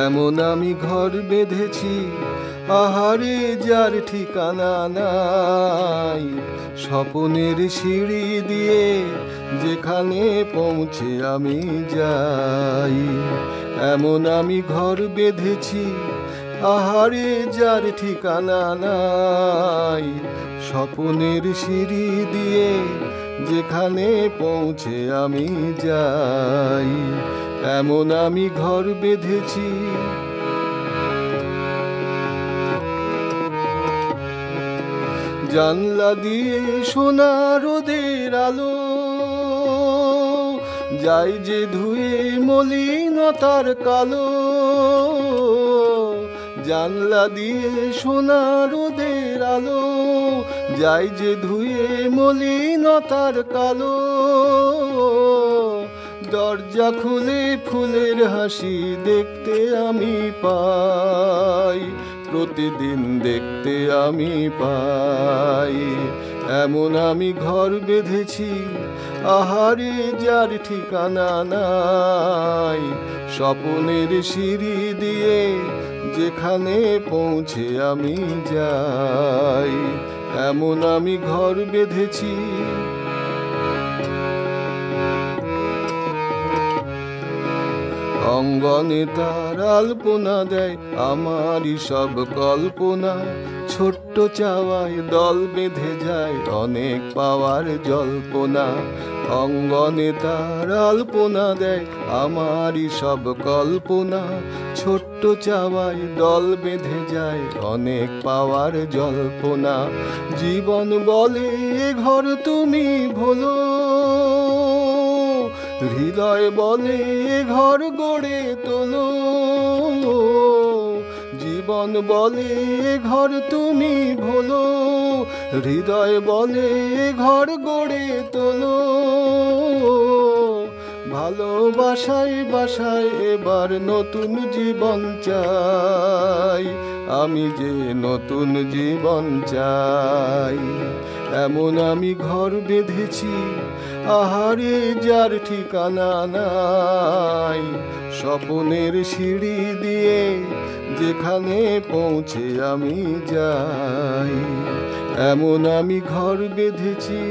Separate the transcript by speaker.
Speaker 1: এমন আমি ঘর বেঁধেছি, আহারে যার ঠিকানা নাই। স্বপনের সিঁড়ি দিয়ে যেখানে পৌঁছে আমি যাই। এমন আমি ঘর বেঁধেছি, আহারে যার ঠিকানা নাই। স্বপনের সিঁড়ি দিয়ে যেখানে পৌঁছে আমি যাই। এমন আমি ঘর বেঁধেছি। জানলা দিয়ে সোনা রোদের আলো যায় যে ধুয়ে মলিনতার কালো। জানলা দিয়ে সোনা রোদের আলো যায় যে ধুয়ে মলিনতার কালো। দরজা খুলে ফুলের হাসি দেখতে আমি পাই, প্রতিদিন দেখতে আমি পাই। এমন আমি ঘর বেঁধেছি, আহারে যার ঠিকানা নাই। স্বপনের সিঁড়ি দিয়ে যেখানে পৌঁছে আমি যাই। এমন আমি ঘর বেঁধেছি। অঙ্গনে তার আলপনা দেয় আমারই সব কল্পনা। ছোট্ট চাওয়ায় দল বেঁধে যায় অনেক পাওয়ার জল্পনা। অঙ্গনে তার আলপনা দেয় আমারই সব কল্পনা। ছোট্ট চাওয়ায় দল বেঁধে যায় অনেক পাওয়ার জল্পনা। জীবন বলে এ ঘর তুমি ভোলো, হৃদয় বলে এ ঘর গড়ে তোলো। জীবন বলে এ ঘর তুমি ভোলো, হৃদয় বলে এ ঘর গড়ে তোলো। ভালোবাসায় বাসায় এবার নতুন জীবন চাই, আমি যে নতুন জীবন চাই। এমন আমি ঘর বেঁধেছি, আহারে যার ঠিকানা নাই। স্বপনের সিঁড়ি দিয়ে যেখানে পৌঁছে আমি যাই। এমন আমি ঘর বেঁধেছি।